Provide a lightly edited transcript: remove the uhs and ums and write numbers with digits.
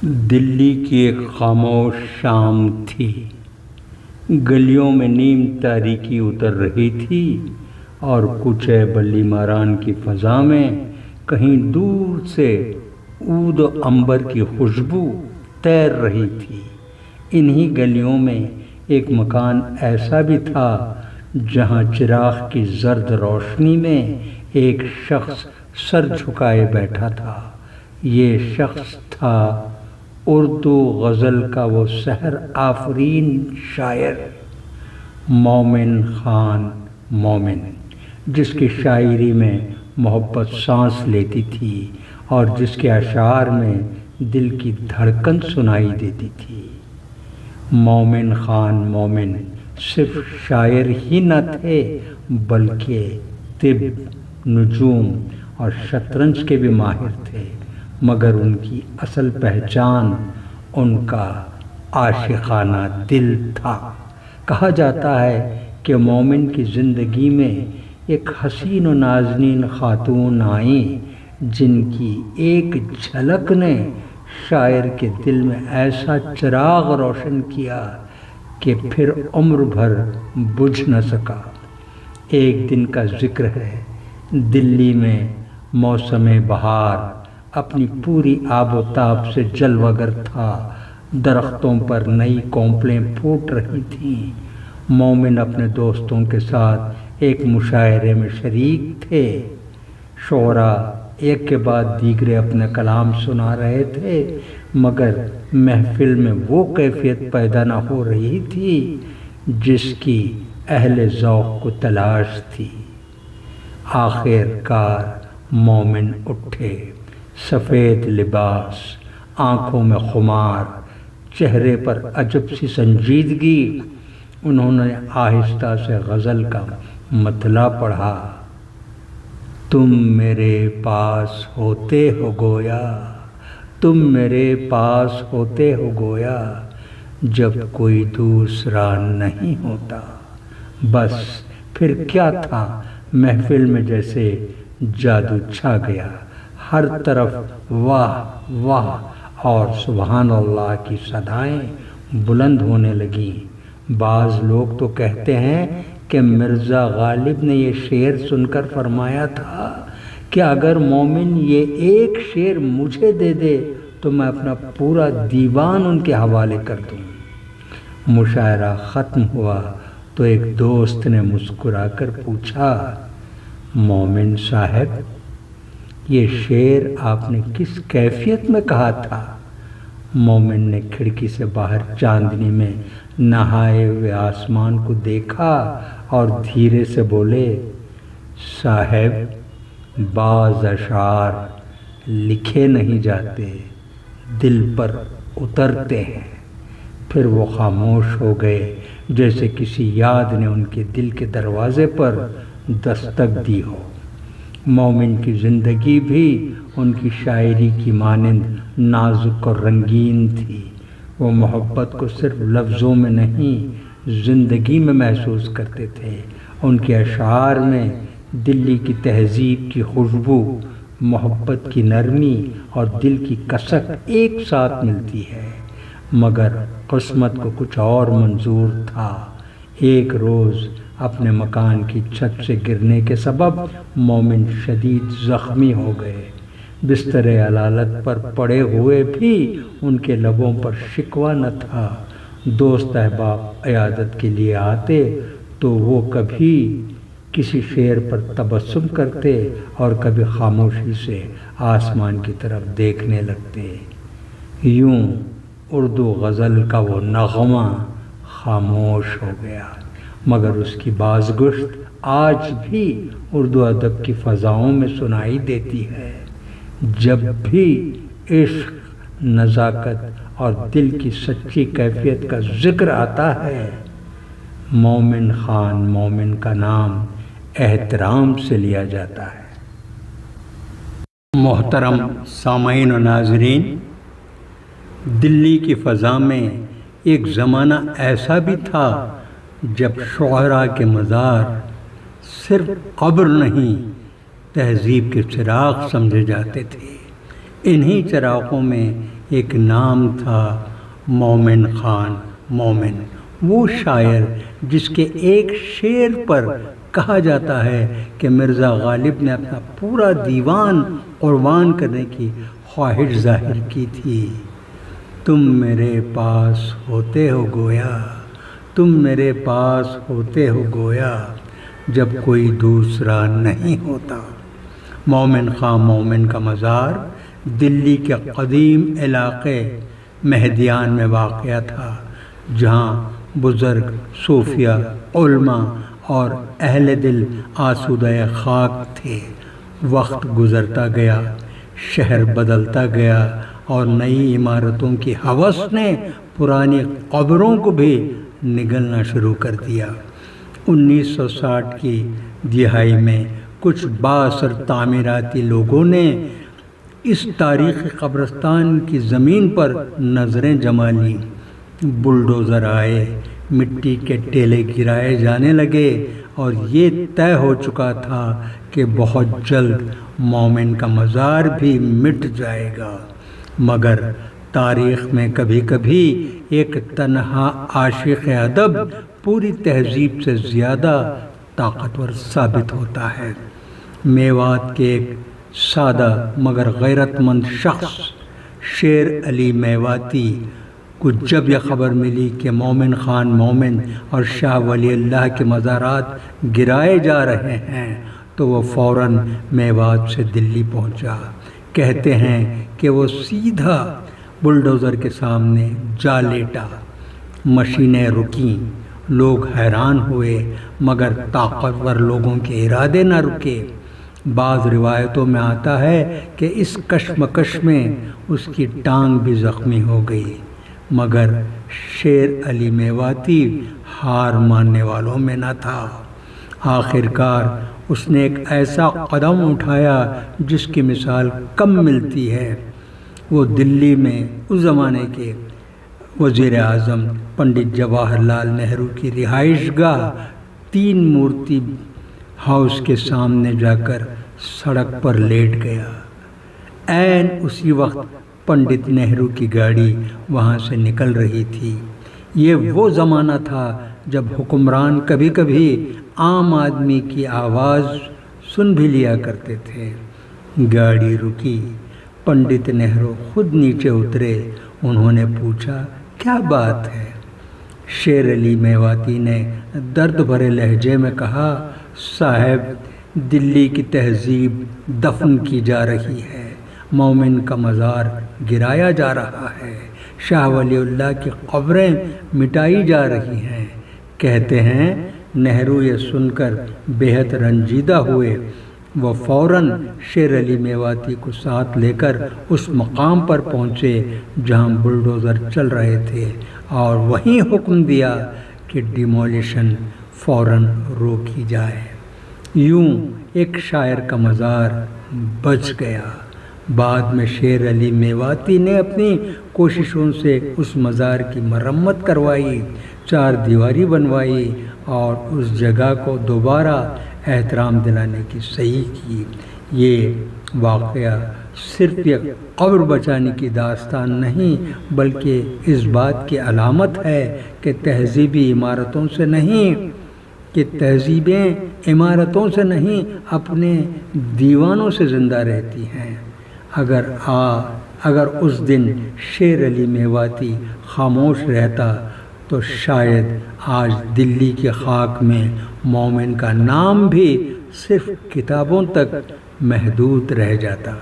دلی کی ایک خاموش شام تھی۔ گلیوں میں نیم تاریکی اتر رہی تھی اور کوچے بلی ماران کی فضا میں کہیں دور سے عود و عنبر کی خوشبو تیر رہی تھی۔ انہی گلیوں میں ایک مکان ایسا بھی تھا جہاں چراغ کی زرد روشنی میں ایک شخص سر جھکائے بیٹھا تھا۔ یہ شخص تھا اردو غزل کا وہ سحر آفرین شاعر مومن خان مومن، جس کی شاعری میں محبت سانس لیتی تھی اور جس کے اشعار میں دل کی دھڑکن سنائی دیتی تھی۔ مومن خان مومن صرف شاعر ہی نہ تھے بلکہ طب، نجوم اور شطرنج کے بھی ماہر تھے، مگر ان کی اصل پہچان ان کا عاشقانہ دل تھا۔ کہا جاتا ہے کہ مومن کی زندگی میں ایک حسین و نازنین خاتون آئیں جن کی ایک جھلک نے شاعر کے دل میں ایسا چراغ روشن کیا کہ پھر عمر بھر بجھ نہ سکا۔ ایک دن کا ذکر ہے، دلی میں موسم بہار اپنی پوری آب و تاب سے جلوہ گر تھا۔ درختوں پر نئی کونپلیں پھوٹ رہی تھیں۔ مومن اپنے دوستوں کے ساتھ ایک مشاعرے میں شریک تھے۔ شعراء ایک کے بعد دیگرے اپنے کلام سنا رہے تھے، مگر محفل میں وہ کیفیت پیدا نہ ہو رہی تھی جس کی اہل ذوق کو تلاش تھی۔ آخر کار مومن اٹھے، سفید لباس، آنکھوں میں خمار، چہرے پر عجب سی سنجیدگی۔ انہوں نے آہستہ سے غزل کا مطلع پڑھا: تم میرے پاس ہوتے ہو گویا، تم میرے پاس ہوتے ہو گویا، جب کوئی دوسرا نہیں ہوتا۔ بس پھر کیا تھا، محفل میں جیسے جادو چھا گیا۔ ہر طرف واہ واہ اور سبحان اللہ کی صدائیں بلند ہونے لگیں۔ بعض لوگ تو کہتے ہیں کہ مرزا غالب نے یہ شعر سن کر فرمایا تھا کہ اگر مومن یہ ایک شعر مجھے دے دے تو میں اپنا پورا دیوان ان کے حوالے کر دوں۔ مشاعرہ ختم ہوا تو ایک دوست نے مسکرا کر پوچھا: مومن صاحب، یہ شعر آپ نے کس کیفیت میں کہا تھا؟ مومن نے کھڑکی سے باہر چاندنی میں نہائے ہوئے آسمان کو دیکھا اور دھیرے سے بولے: صاحب، بعض اشعار لکھے نہیں جاتے، دل پر اترتے ہیں۔ پھر وہ خاموش ہو گئے، جیسے کسی یاد نے ان کے دل کے دروازے پر دستک دی ہو۔ مومن کی زندگی بھی ان کی شاعری کی مانند نازک اور رنگین تھی۔ وہ محبت کو صرف لفظوں میں نہیں، زندگی میں محسوس کرتے تھے۔ ان کے اشعار میں دلی کی تہذیب کی خوشبو، محبت کی نرمی اور دل کی کسک ایک ساتھ ملتی ہے۔ مگر قسمت کو کچھ اور منظور تھا۔ ایک روز اپنے مکان کی چھت سے گرنے کے سبب مومن شدید زخمی ہو گئے۔ بستر علالت پر پڑے ہوئے بھی ان کے لبوں پر شکوہ نہ تھا۔ دوست احباب عیادت کے لیے آتے تو وہ کبھی کسی شعر پر تبسم کرتے اور کبھی خاموشی سے آسمان کی طرف دیکھنے لگتے۔ یوں اردو غزل کا وہ نغمہ خاموش ہو گیا، مگر اس کی بازگشت آج بھی اردو ادب کی فضاؤں میں سنائی دیتی ہے۔ جب بھی عشق، نزاکت اور دل کی سچی کیفیت کا ذکر آتا ہے، مومن خان مومن کا نام احترام سے لیا جاتا ہے۔ محترم سامعین و ناظرین، دلی کی فضا میں ایک زمانہ ایسا بھی تھا جب شعراء کے مزار صرف قبر نہیں، تہذیب کے چراغ سمجھے جاتے تھے۔ انہی چراغوں میں ایک نام تھا مومن خان مومن، وہ شاعر جس کے ایک شعر پر کہا جاتا ہے کہ مرزا غالب نے اپنا پورا دیوان قربان کرنے کی خواہش ظاہر کی تھی۔ تم میرے پاس ہوتے ہو گویا، تم میرے پاس ہوتے ہو گویا، جب کوئی دوسرا نہیں ہوتا۔ مومن خان مومن کا مزار دلی کے قدیم علاقے مہدیان میں واقع تھا، جہاں بزرگ صوفیہ، علماء اور اہل دل آسودہ خاک تھے۔ وقت گزرتا گیا، شہر بدلتا گیا اور نئی عمارتوں کی ہوس نے پرانی قبروں کو بھی نگلنا شروع کر دیا۔ 1960 کی دہائی میں کچھ بااثر تعمیراتی لوگوں نے اس تاریخی قبرستان کی زمین پر نظریں جما لیں۔ بلڈوزر آئے، مٹی کے ٹیلے گرائے جانے لگے اور یہ طے ہو چکا تھا کہ بہت جلد مومن کا مزار بھی مٹ جائے گا، مگر تاریخ میں کبھی کبھی ایک تنہا عاشق ادب پوری تہذیب سے زیادہ طاقتور ثابت ہوتا ہے۔ میوات کے ایک سادہ مگر غیرت مند شخص شیر علی میواتی کو جب یہ خبر ملی کہ مومن خان مومن اور شاہ ولی اللہ کے مزارات گرائے جا رہے ہیں تو وہ فوراً میوات سے دلی پہنچا۔ کہتے ہیں کہ وہ سیدھا بلڈوزر کے سامنے جا لیٹا، مشینیں رکیں، لوگ حیران ہوئے مگر طاقتور لوگوں کے ارادے نہ رکے۔ بعض روایتوں میں آتا ہے کہ اس کشمکش میں اس کی ٹانگ بھی زخمی ہو گئی، مگر شیر علی میواتی ہار ماننے والوں میں نہ تھا۔ آخر کار اس نے ایک ایسا قدم اٹھایا جس کی مثال کم ملتی ہے۔ وہ دلی میں اس زمانے کے وزیر اعظم پنڈت جواہر لال نہرو کی رہائش گاہ 3 مورتی ہاؤس کے سامنے جا کر سڑک پر لیٹ گیا۔ عین اسی وقت پنڈت نہرو کی گاڑی وہاں سے نکل رہی تھی۔ یہ وہ زمانہ تھا جب حکمران کبھی کبھی عام آدمی کی آواز سن بھی لیا کرتے تھے۔ گاڑی رکی، پنڈت نہرو خود نیچے اترے۔ انہوں نے پوچھا، کیا بات ہے؟ شیر علی میواتی نے درد بھرے لہجے میں کہا، صاحب، دلی کی تہذیب دفن کی جا رہی ہے، مومن کا مزار گرایا جا رہا ہے، شاہ ولی اللہ کی قبریں مٹائی جا رہی ہیں۔ کہتے ہیں نہرو یہ سن کر بے حد رنجیدہ ہوئے۔ وہ فوراً شیر علی میواتی کو ساتھ لے کر اس مقام پر پہنچے جہاں بلڈوزر چل رہے تھے اور وہیں حکم دیا کہ ڈیمولیشن فوراً روکی جائے۔ یوں ایک شاعر کا مزار بچ گیا۔ بعد میں شیر علی میواتی نے اپنی کوششوں سے اس مزار کی مرمت کروائی، 4 دیواری بنوائی اور اس جگہ کو دوبارہ احترام دلانے کی صحیح کی۔ یہ واقعہ صرف ایک قبر بچانے کی داستان نہیں بلکہ اس بات کی علامت ہے کہ تہذیبی عمارتوں سے نہیں، کہ تہذیبیں عمارتوں سے نہیں اپنے دیوانوں سے زندہ رہتی ہیں۔ اگر اس دن شیر علی میواتی خاموش رہتا تو شاید آج دلی کے خاک میں مومن کا نام بھی صرف کتابوں تک محدود رہ جاتا۔